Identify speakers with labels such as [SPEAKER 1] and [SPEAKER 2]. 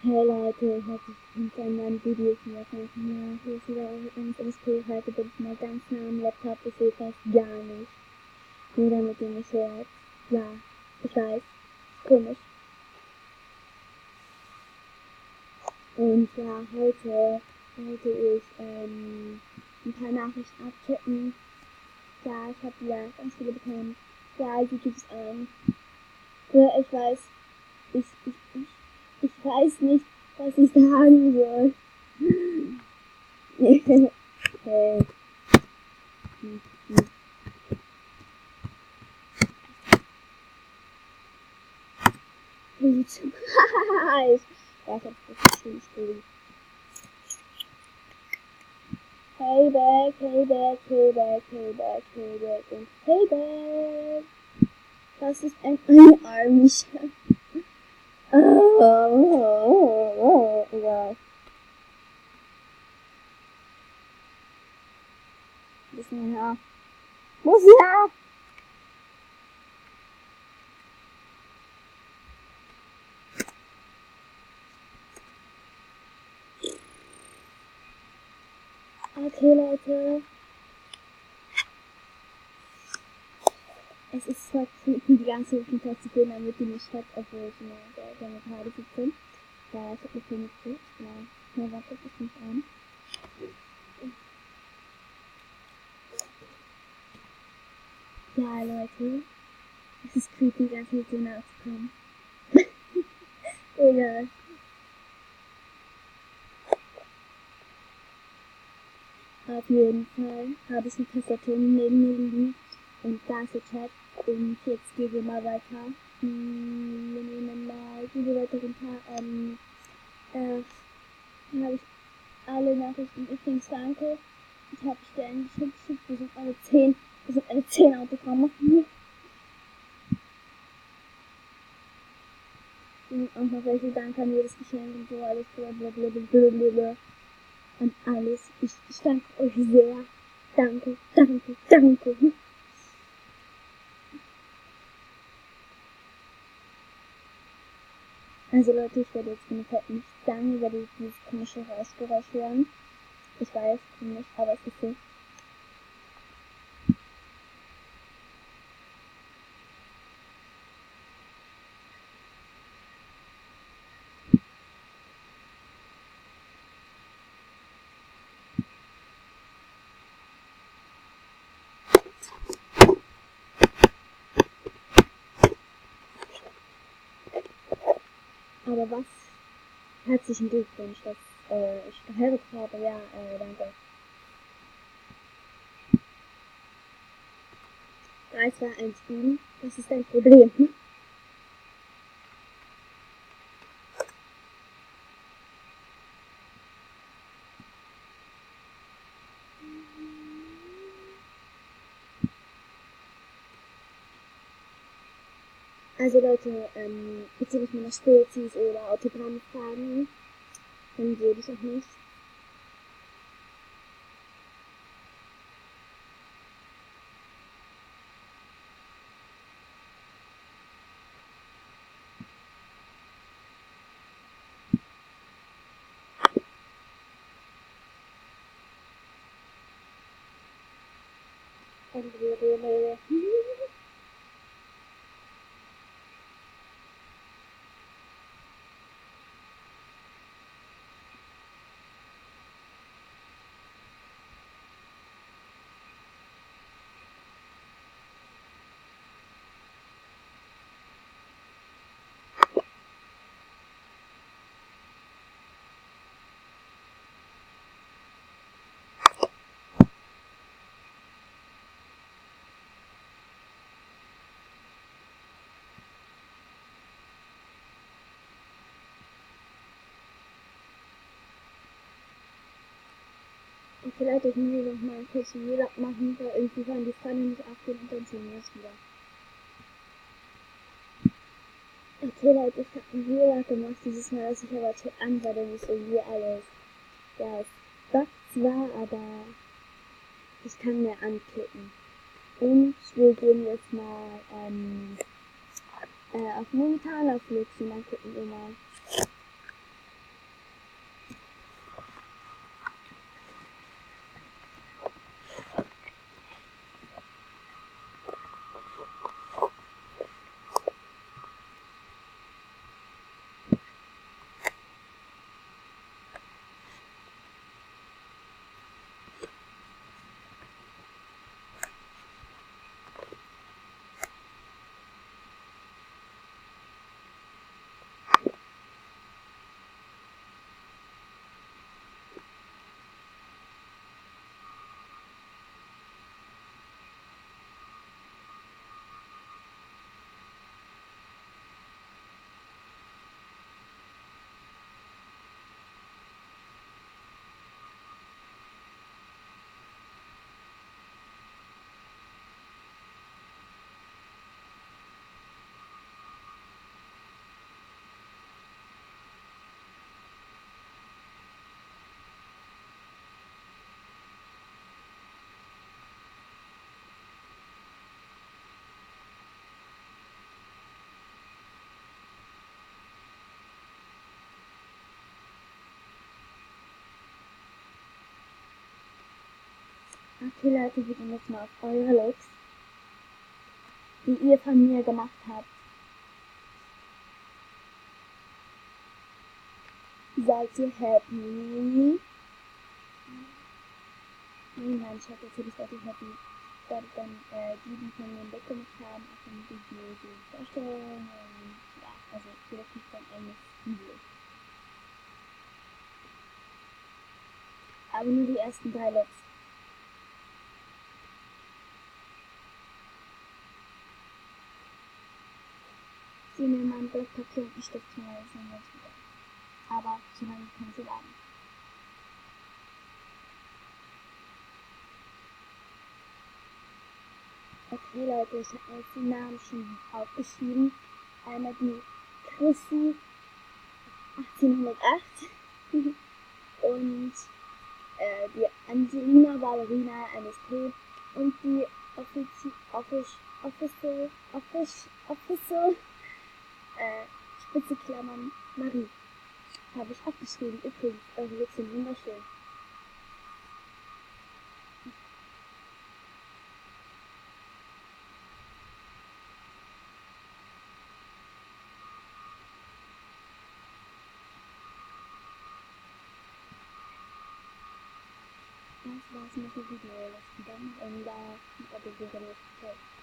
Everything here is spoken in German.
[SPEAKER 1] Hey Leute, herzlich willkommen zu einem neuen Video von mir. Ja, hier ist wieder eure MSP. Heute bin ich mal ganz nah am Laptop. Ich sehe fast gar nicht. Nur damit ihr mich hört. Ja, ich weiß. Ist komisch. Und ja, heute wollte ich ein paar Nachrichten abchecken. Ja, ich habe ja ganz viele bekommen. Ja, YouTube ist an. Ja, ich weiß. Ich weiß nicht, was ich sagen soll. Hey. YouTube. Ja, ich hab das schon geschrieben. Payback und Payback. Das ist ein einarmiger. Egal. Bisschen her. Muss ja! Okay, Leute. Es ist zwar creepy, die ganze Zeit zu gehen, damit die nicht hört, obwohl ich in der gerade sitze. Ja, ich hab mich hier nicht gut. Ja, warte, ich mich an. Ja, Leute. Es ist creepy, ganz viel zu nahe zu kommen. Egal. Auf jeden Fall habe ich eine Tastatur neben mir liegen und da ist der Chat und jetzt gehen wir mal weiter. Wir nehmen mal diese weiter runter. Dann habe ich alle Nachrichten. Übrigens danke. Ich habe Stellen geschickt. Wir sind alle 10 Autogramme. Und auch noch welche Dank an jedes Geschenk und so alles. Blablabla. An alles. Ich danke euch sehr. Danke. Also Leute, ich werde jetzt nicht sagen, über dieses komische Geräusch hören. Ich weiß, komisch, aber es ist so. Aber was? Herzlichen Glückwunsch, dass ich geheiratet habe. Ja, danke. 3, 2, 1, Bienen. Was ist dein Problem? Also Leute, bezüglich meiner Spezies oder Autogrammfragen, dann gebe ich auch nicht. Okay Leute, ich muss noch mal einen kurzen Vlog machen, weil irgendwie hören die Freunde nicht aufgehen und dann sehen wir es wieder. Okay Leute, ich habe einen Vlog gemacht dieses Mal, dass ich aber an, weil dann ist irgendwie alles. Ja, es stoppt zwar, aber ich kann mehr anklicken. Und wir gehen jetzt mal auf momentan auf Lux und dann gucken wir mal. Okay Leute, wir gehen jetzt mal auf eure Looks, die ihr von mir gemacht habt. Seid ihr happy? Nein, ich hoffe natürlich, seid ihr happy. Ich werde dann die von mir weggemacht haben, auf dem Video die vorstellen und ja, also vielleicht gibt es dann eigenes Video. Aber nur die ersten 3 Looks. Ich nehme mir mein Blatt Papier und ich stecke mir das dann jetzt wieder. Aber so lange kann sie warten. Okay Leute, ich habe jetzt die Namen schon aufgeschrieben. Einmal die Chrissy 1808 und die Angelina Ballerina MSP und die Official Spitze Klammern Marie. Habe ich abgeschrieben. Übrigens, eure Looks sind wunderschön. Das war's mit dem Video. Lasst einen Daumen nach oben da und abonniert mich.